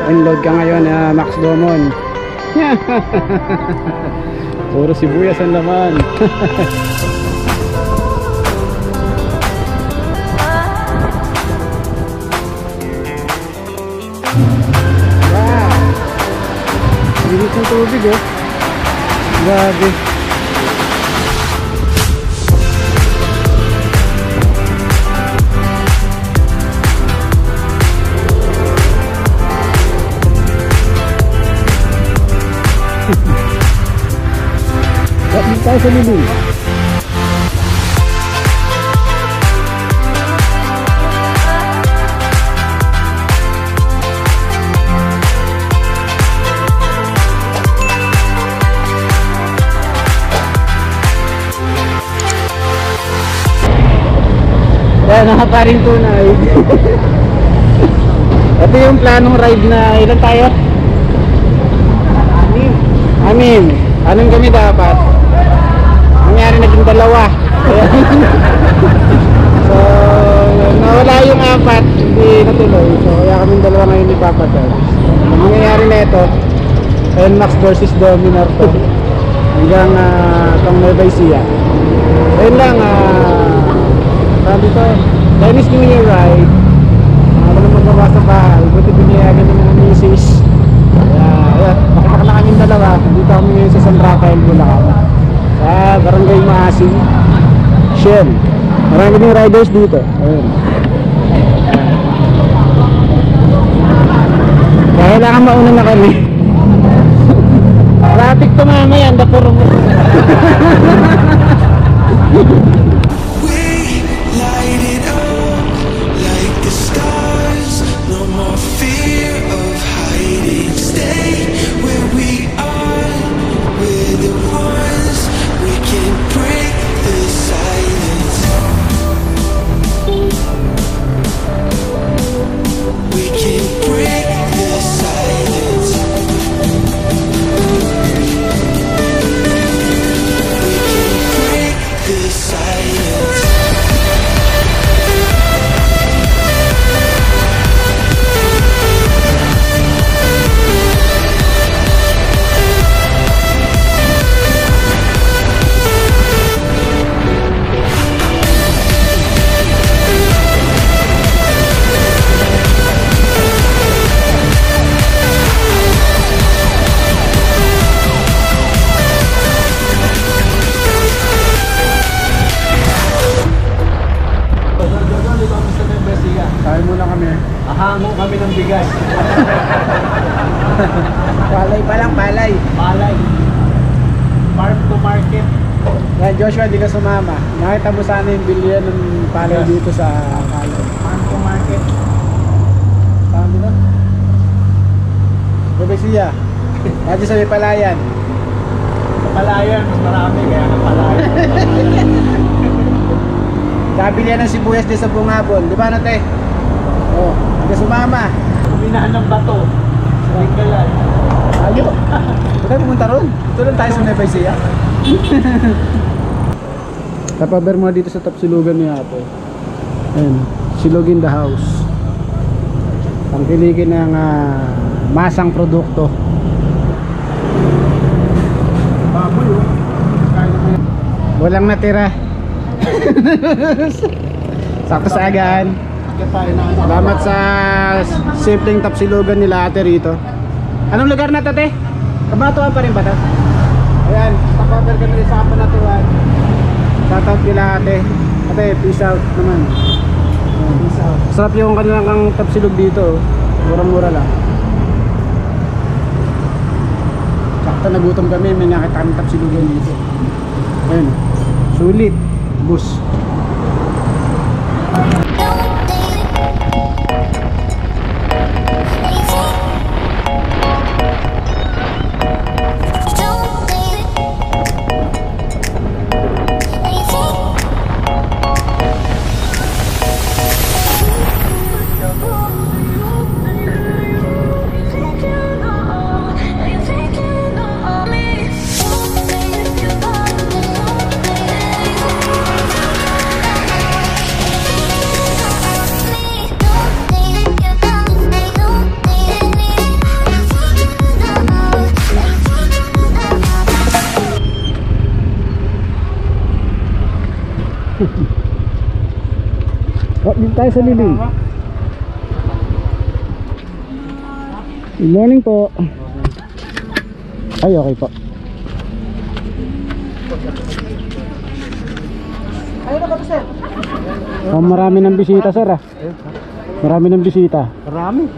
Unload ka ngayon na Max Domon. Puro sibuyas ang laman. Wow! Bilis ng tubig oh. Grabe. Bakit tayo sa lilim? Yan, nakaparing tunay. Ito yung planong ride na ilan tayo? Anim. Anong kami dapat? Nangyari naging dalawa. So, nawala yung apat, hindi natuloy. So, kaya kaming dalawa ngayon ipapatay. Ang mangyayari na ito, NMAX versus Dominar to. Hanggang itong Nueva Ecija. Ayun lang, sabi ko, Chinese New Year ride. Walang magawa sa bahay. Buti biniyagan ng mga misis. Kaya, makita na kami dalawa. Dito kami ngayon sa San Rafael, Bulacan. Sa Barangay Maasin, Shell. Marami din riders dito. Ayun. Kaya kailangan mauna na kami. Traffic to mamaya. Anda puro mo. Hango kami ng bigas. Palay pa lang, palay. Palay. Farm to market. Yan, Joshua, di ka sumama. Nakita mo sana yung bilyan ng palay dito sa palay. Farm to market. Saan dito? Rebesiya. Dati sa may palayan. Sa palayan, mas marami kaya ng palayan. Kabilihan ng sibuyas din sa Bungabon. Di ba nate? Oh, di ka sumama. Kuminahan ng bato. Sa Tinggalan. Ayo. Huwag tayo pumunta ron. Ito lang tayo sa Nueva Ecija. Tapaber mo dito sa Tapsilugan niya po. Ayan, Silog in the house. Pangkilikin ng masang produkto. Baboy oh. Walang natira. Sakto sa agaan. Salamat sa simpleng Tapsilugan nila ate rito. Anong lugar na tate? Kabatuan pa rin ba ito? Ayan, tapaber kami rin sa Kabanatuan. Shoutout nila ate. Ate, peace out naman. Peace out. Sarap yung kanilang Tapsilog dito. Murang-mura lang. Sakto nagutom kami, may nakita kami Tapsilugan dito. Ayan, sulit. Bus. Oh, dito tayo sa lilim. Good morning po. Ay, okay po. Ayun na ba, sir? Oh, marami ng bisita, sir ah. Marami ng bisita. Marami.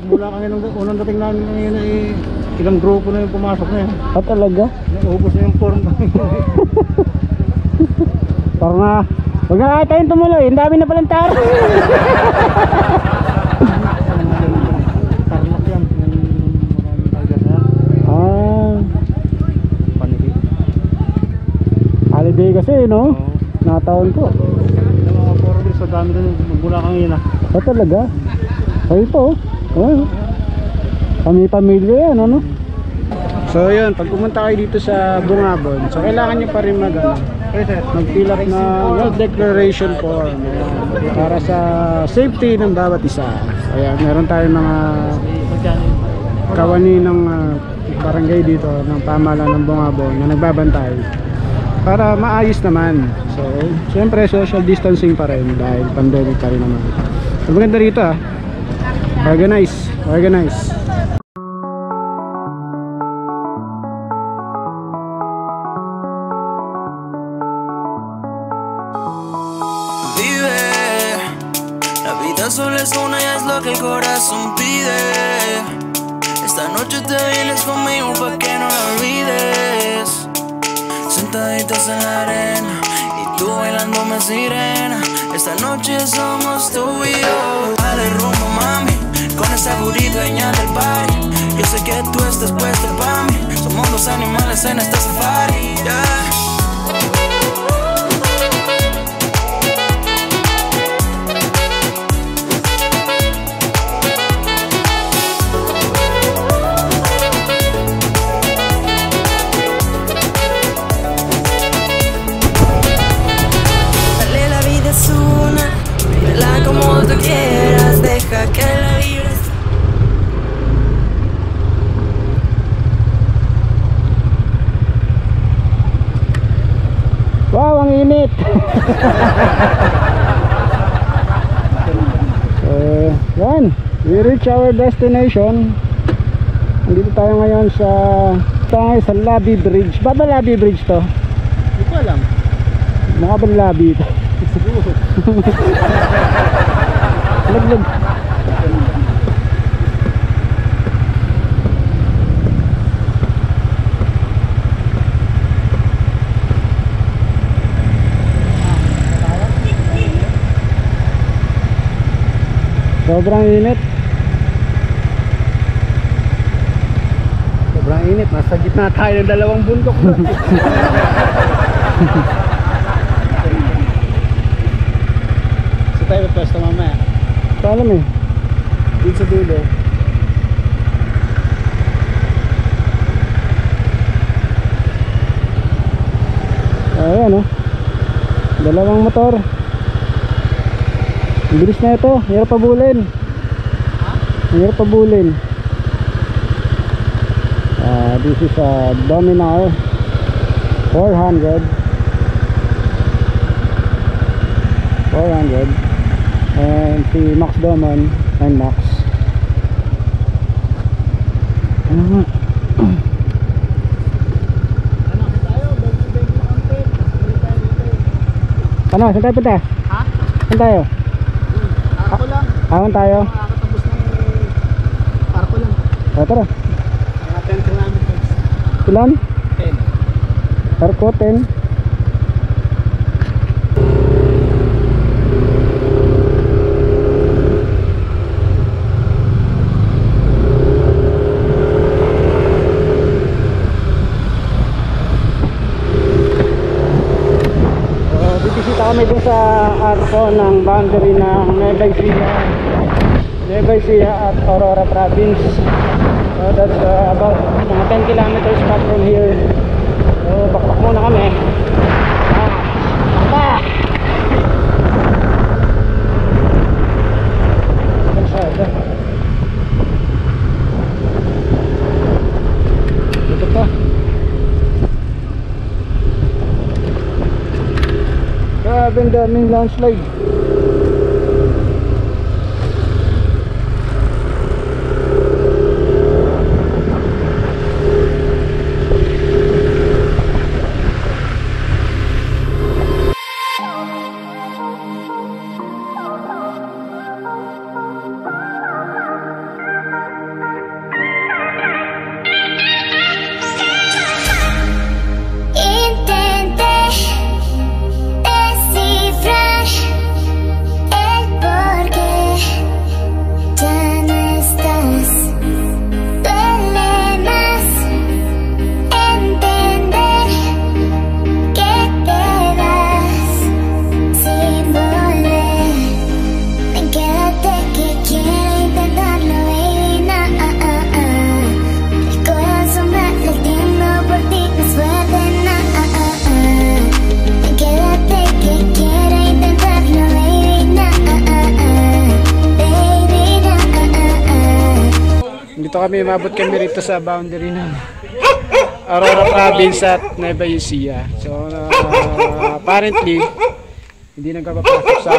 Mula kami nung unang dating namin ngayon ay ilang grupo na yung pumasok na yun. Ah, talaga? Naubos na yung form. Parang nga, huwag na tayong tumuloy. Ang dami na palang taro. Tarlac yan. Maraming tagas na. Ah, Paniki. holiday kasi, no? Nataon ko. Yung mga foreigners, so dami na mula kang yun ah. Ah, talaga? Ay po. Oh. Kami pamilya yan, ano? So yun, pag pumunta kayo dito sa Bungabon, so kailangan nyo pa rin mag-fill up na health declaration form para sa safety ng bawat isa. Kaya meron tayong mga kawani ng barangay dito, ng pamahalaan ng Bungabon na nagbabantay para maayos naman. So syempre social distancing pa rin dahil pandemic pa rin naman. So maganda rito ah, organize. La vida solo es una y es lo que el corazón pide. Esta noche te vienes conmigo pa' que no la olvides. Sentaditos en la arena y tú bailándome sirena. Esta noche somos tú y yo. Dale rumbo, mami, con esa burrita dueña del party. Yo sé que tú estás puesta pa' mí. Somos dos animales en esta safari, yeah. Como tú quieras, deja que la vibres. Wow, ang init. Yan, we reach our destination. Nandito tayo ngayon sa Labi Bridge. Baba Labi Bridge to? Hindi ko alam. Mukha ba Labi ito? Siguro. Laglag. Sobrang init. Sobrang init. Nasa gitna tayo ng dalawang bundok. So tayo pwesto mamaya. Alam eh. Dito sa dulo. Ayan oh. Dalawang motor. Ang bilis na ito. Hirap pabulin. Hirap pabulin. This is a Dominar 400 and si Max Domon and Max. Ano? Saan tayo punta? Ha? Saan tayo? Arko lang. Awan tayo? Makakatapos ng arko lang. O tara. Mga 10 kilometers. Ilan? 10. Arko 10. Kami dun sa arko ng boundary ng Nueva Ecija at Aurora Province. So that's about mga 10 kilometers back from here. So bakbak muna kami. Ito pa. Grabe, ang daming landslide. Dito kami, umabot kami rito sa boundary ng Aurora Province at Nueva Ecija. So apparently hindi nagpapasok sa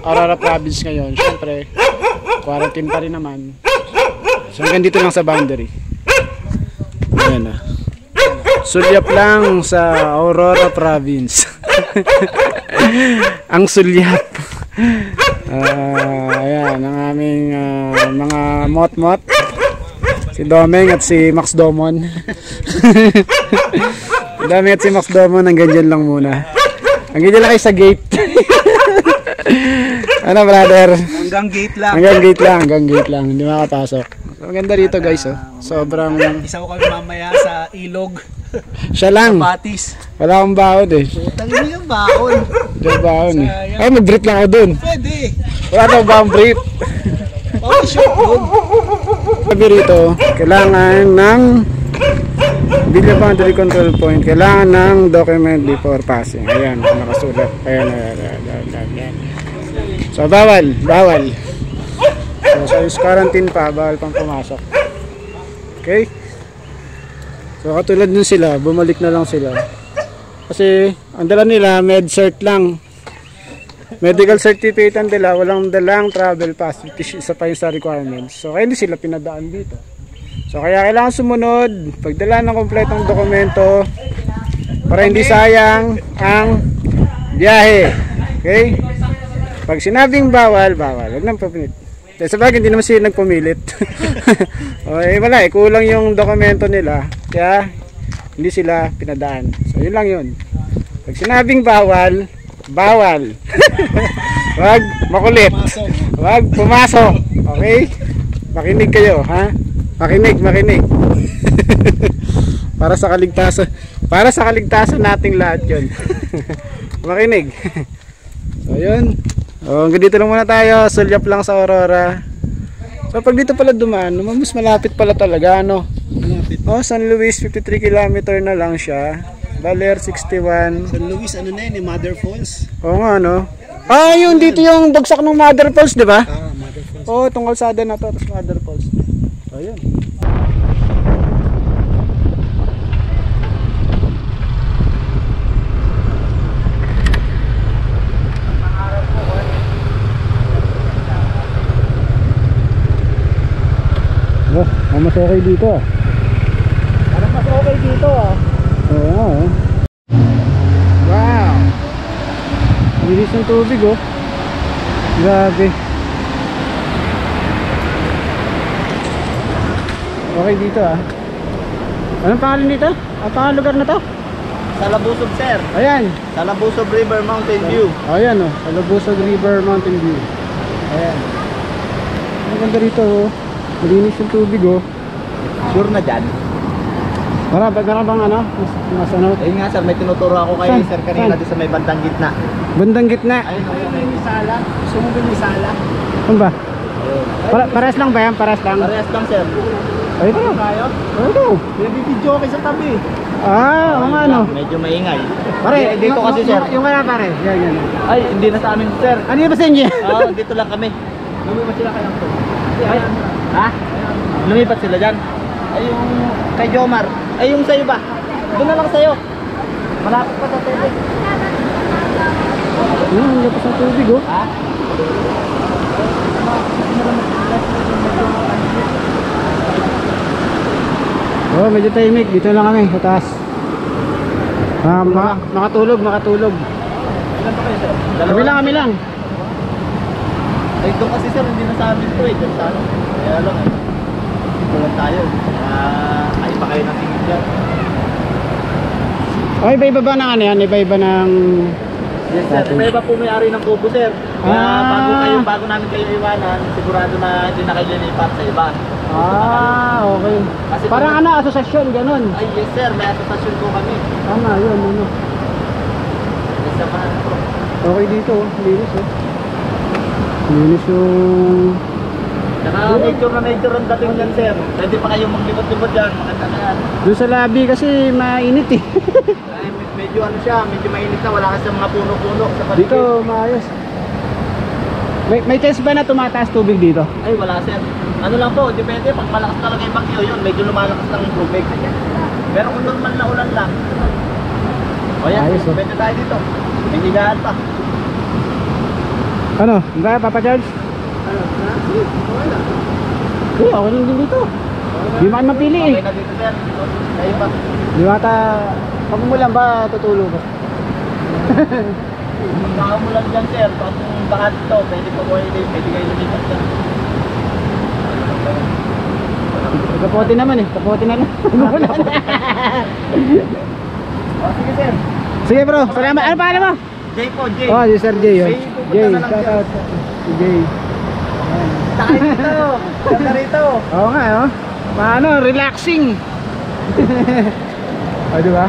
Aurora Province ngayon. Siyempre quarantine pa rin naman. So hanggang dito lang sa boundary. Ayan na. Sulyap lang sa Aurora Province. Ang sulyap. Ayan ang aming mga mot-mot. Si Domeng at si Max Domon. Si Domeng at si Max Domon, hanggang dyan lang muna. Hanggang dyan lang kayo sa gate. Ano brother? Hanggang gate lang. Hanggang gate lang. Hindi makapasok. Maganda rito guys, oh. Sobrang... Isa ko kami mamaya sa ilog. Siya lang. Batis. Wala akong baon eh. Tangin yung baon. Diyan baon eh. Ay, mag-brief lang ako dun. Pwede. Wala daw ba ang brief? Okay, sure. Sabi rito, kailangan ng Villa Boundary Control Point, kailangan ng document before passing. Ayan, nakasulat. Ayan. So, bawal. So, sa quarantine pa, bawal pang pumasok. Okay? So, katulad nun sila, bumalik na lang sila. Kasi, ang dala nila, med-cert lang. Medical certificate ang dala, walang dalang travel pass, isa pa yung sa requirements. So kaya hindi sila pinadaan dito. So kaya kailangan sumunod, pagdala ng kompletong dokumento para hindi sayang ang biyahe. Okay? Pag sinabing bawal, wag nang papilit. Sa bagay, hindi naman sila nagpumilit. Okay, wala eh, kulang yung dokumento nila, kaya hindi sila pinadaan. So yun lang yun. Pag sinabing bawal, wag makulit, wag pumasok. Okay, makinig kayo, ha? Makinig. para sa kaligtasan nating lahat yun. Makinig. So yun, hanggang dito lang muna tayo. Sulyap lang sa Aurora. So pag dito pala dumaan, mas malapit pala talaga, ano? San Luis, 53 km na lang siya. Baler 61. San Luis, ano na yun, Mother Falls? Oo nga, no? Yun, dito yung bagsak ng Mother Falls, di ba? Mother Falls. Oo, itong kalsada na to, tapos Mother Falls. So, yun. Mas okay dito, ah. Parang mas okay dito, ah. Oo, wow, bilis ng tubig, oh. Grabe. Okay dito, ah. Anong pangalan dito? Ang pangalan lugar na to? Salabusog, sir. Ayan. Salabusog River Mountain View. Ayan, oh. Salabusog River Mountain View. Ayan. Ang ganda rito, oh. Malinis yung tubig, oh. Sure na dyan? Meron bang ano? Mas ano? Ayun nga, sir, may tinuturo ako kay Saan? sir kanina Saan? doon sa may bandang gitna. Bandang gitna? Ayun, may sala. Gusto mo ba may sala? Ano ba? Ayun. Parehas lang ba yan? Parehas lang? Parehas lang, sir. Ay, ito. Tayo? Ito. May video okay sa tabi. Mga ano? Medyo maingay. Pare, dito kasi, sir. Yung wala pare. Yan. Ay, hindi na sa amin, sir. Ano yung basin niya? Oo, dito lang kami. Lumipat sila kaya po. Ay, ha? Lumipat sila dyan? Ay, yung kay Jomar. Ay, yung sa'yo ba? Doon na lang sa'yo. Malapit pa sa tele. Ang lapas ng tubig oh. Ha? Oh, medyo tahimik. Dito lang kami sa taas. Makatulog. Ilan pa kayo sir? Kami lang. Eh, doon kasi sir, hindi na sa amin to eh. Diyan sa ano. Kaya lang eh. Dito lang tayo. Kaya pa kayo ng tingin dyan. Oh, iba-iba ba ng ano yan? Iba-iba ng... Yes sir, iba po may-ari ng kubo sir. Kaya Ah. bago namin kayo iwanan, sigurado na hindi na kayo lilipat sa iba. Okay. Kasi Parang ano, asosasyon, ganun. Ay yes sir, may asosasyon po kami. Tama, yun, ano. Yes sir, po. Okay dito, oh. Linis, oh. Linis yung... Saka major ang dating dyan sir. Pwede pa kayong maglibot-libot dyan, maganda na yan. Doon sa lobby kasi mainit eh. Ay, medyo ano siya, medyo mainit na, wala kasi mga puno-puno sa paligid. Dito, maayos. May chance ba na tumataas tubig dito? Ay wala sir. Ano lang po, depende, pag malakas talaga yung bagyo yun, medyo lumalakas ng tubig. Pero kung normal na ulan lang, o yan, ayos, oh. pwede tayo dito. May higaan pa. Ano? Ba, Papa Charles? Ano? Wala. Okay lang din dito. Di man mapili eh. Okay na dito sir. Kayo ba? Di mata, pag umulan ba tutulog ka? Kung baka mo lang dyan sir, pag baka dito, pwede po kayo lumipat dyan. Kapote naman eh. Kapote na lang. O sige sir. Sige bro, salamat. Ano pangalan mo? Jay po, Jay. Oh, si Sir Jay. Oh. Jay, pupunta Jay, na lang shout dyan. out. Si Jay. Takay dito. Ganda rito. Oo nga, oh. Paano, relaxing. O, di ba?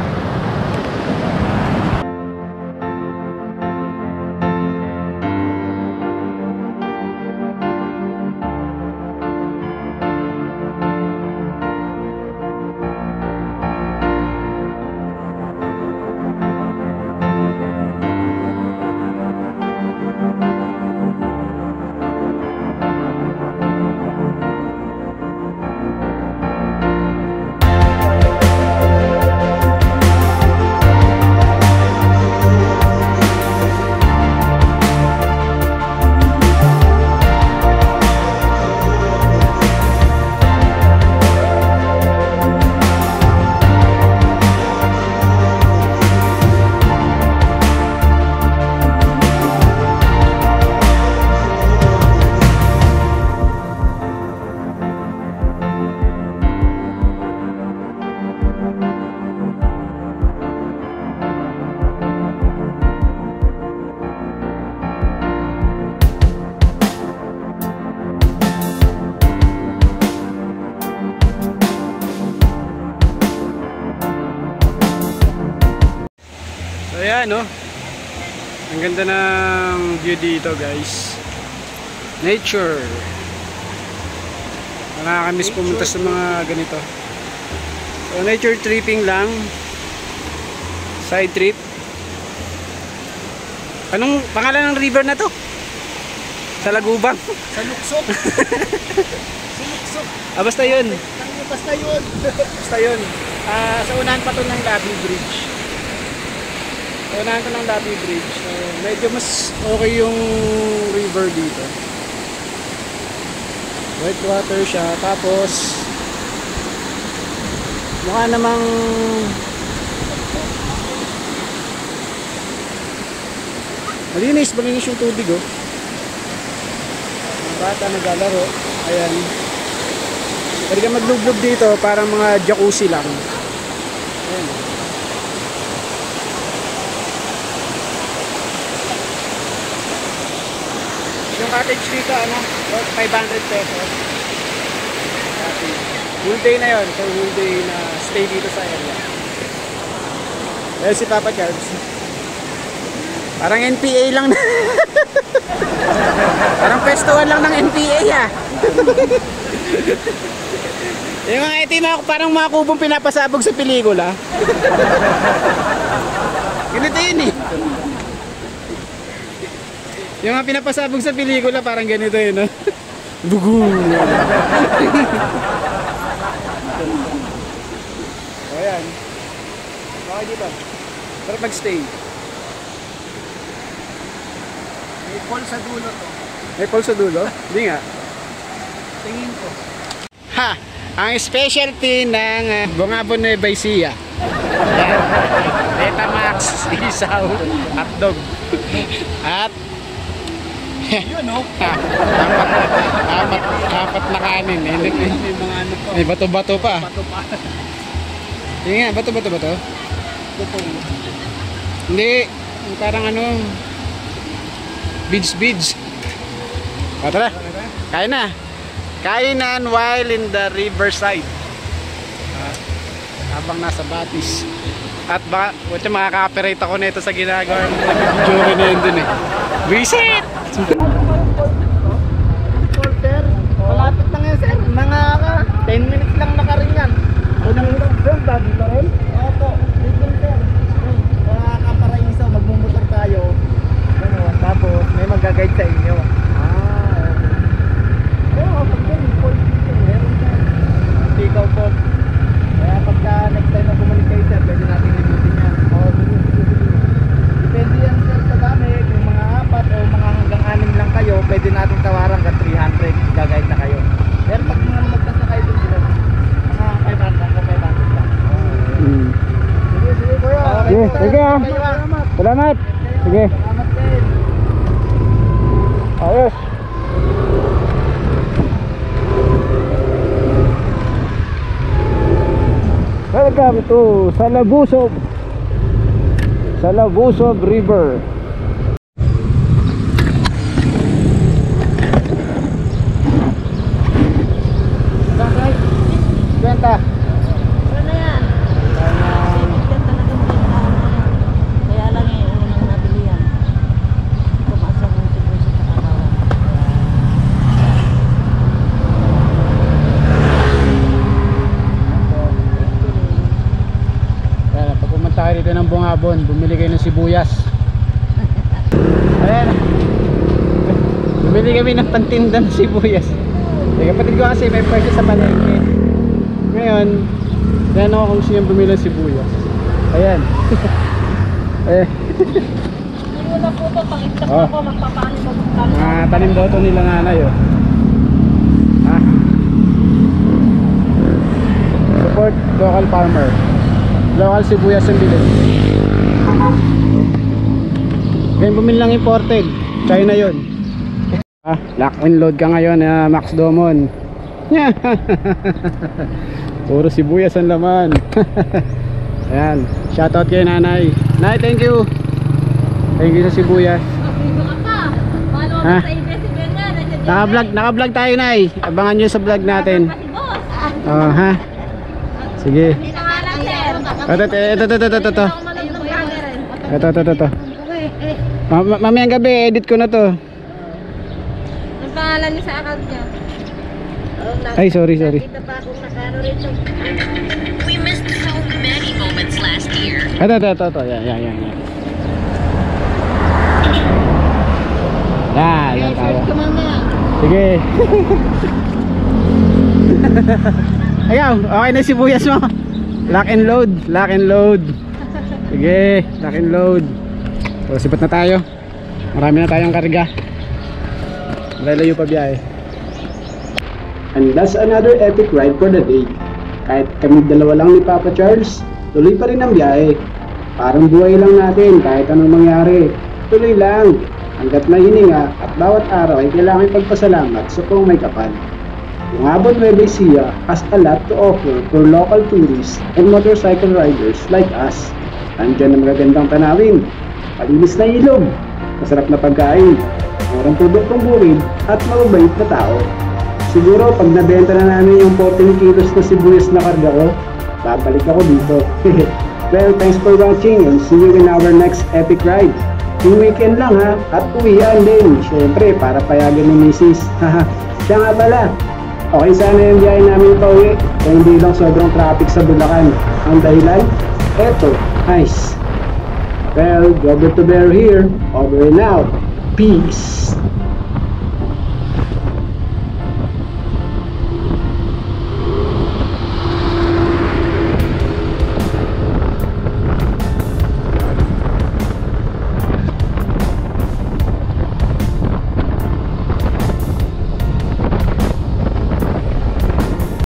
So ayan, no? Ang ganda ng view dito, guys. Nature. Nakakamiss pumunta sa mga ganito. So nature tripping lang. Side trip. Anong pangalan ng river na to? Sa Lagubang? Sa Luksok. Sa Luksok. Basta yun. Basta yun. Basta yun. Sa unahan pa to ng Labi Bridge. Sa unahan to ng Labi Bridge. So, medyo mas okay yung river dito. White water siya. Tapos mukha namang malinis yung tubig, oh. Mga bata naglalaro. Ayan. Pwede ka maglublog dito, parang mga jacuzzi lang. Ayan. Yung cottage dito, ano, 500 pesos. Full day na yun. So full day na stay dito sa area. Eh si Papa Charles. Parang NPA lang na. Parang festuhan lang ng NPA ah. Yung mga ito yung parang mga kubong pinapasabog sa pelikula. Ganito yun eh. Yung mga pinapasabog sa pelikula parang ganito yun, no? Bugong. O yan. Okay dito. Para mag-stay. May call sa dulo to. May pole sa dulo? Hindi nga. Tingin ko. Ha! Ang specialty ng Bungabon Nueva Ecija. Betamax, isaw, hotdog. At Yun no? apat na kanin. May mga ano pa. May bato-bato pa. Bato pa. Hindi nga, bato-bato ba to? Tutong. Hindi. Parang ano, beads. O tara, kain na. Kainan while in the riverside. Habang nasa Batis. At baka, wala makaka-operate ako nito sa ginagawa ng jury na yun dun eh. Visit! Sir, malapit lang yan sir. Mga 10 minutes lang nakaring yan. Unang doon, bago pa rin? Opo, dito sir. Makakaparaing isa, magmumotor tayo. Ganun, tapos may mag-guide sa inyo. Oo, pag yun, point dito, meron sir. Ikaw po. Kaya pagka next time na bumalik kayo sir, pwede natin libutin yan. Depende yan sir sa dami, kung mga 4 o mga hanggang 6 lang kayo, pwede natin tawaran ka 300, gagayad na kayo. Pero pag mga magtas na kayo dun sila, mga 500 o 500 lang. Sige kuya. Sige ah. Salamat. Sige. Salamat din. Ayos. Welcome to Salabusob River. Benta. Ano na yan? Yan talagang pinakaano na yan. Kaya lang yung unang nabili yan. Tumaas ang siguro sa kakakawan. Kaya pag pumunta kayo dito ng Bungabon, bumili kayo ng sibuyas. Ayan. Bumili kami ng pantinda ng sibuyas. Eh, kapatid ko kasi may pwede sa palengke. Ngayon, yan ako kung sino bumili ng sibuyas. Ayan. Eh, Hindi mo na po ito, pang-extract Oh. ako, magpapaano ba magkano? mga tanim daw ito nila nanay oh. Ha? Support local farmer. Local sibuyas ang bilhin. Ngayon bumili lang imported. China yun. Lock and load ka ngayon Max Domon. Puro sibuyas ang laman. Ayan, shoutout kay nanay. Nay, thank you. Thank you sa sibuyas. Dito ka pa. Paano Ha? ka sa ABS-CBN yan? Naka-vlog tayo, nay. Abangan nyo sa vlog natin. Si boss. Oh, ha? Sige. Hindi na nga lang, sir. Ito. Ako manood ng vlogger. Ito. Mamayang gabi, edit ko na to. Ang pangalan niya sa account niya. Ay, sorry. Nakita pa akong nakano rito. We missed so many moments last year. Ito. Yan. Yan tayo. Sige. Ayaw, okay na sibuyas mo. Lock and load. Sige, lock and load. So, sipat na tayo. Marami na tayong karga. Lalayo pa biyahe. And that's another epic ride for the day. Kahit kami dalawa lang ni Papa Charles, tuloy pa rin ang biyahe. Parang buhay lang natin kahit anong mangyari. Tuloy lang. Hanggat may hininga at bawat araw ay kailangan pagpasalamat sa kung may kapal. Bungabon Nueva Ecija has a lot to offer for local tourists and motorcycle riders like us. Nandiyan ang magagandang tanawin, malinis na ilog, masarap na pagkain, murang produktong bukid at mababait na tao. Siguro pag nabenta na namin yung 14 kilos na sibuyas na karga ko, babalik ako dito. Well, thanks for watching and see you in our next epic ride. Yung weekend lang ha, at uwian din. Siyempre, para payagan ni Mrs. Siya nga pala. Okay sana yung biyahe namin pauwi. Kaya hindi lang sobrang traffic sa Bulacan. Ang dahilan? Eto, ice. Well, Robert Tobero here. Over and out. Peace.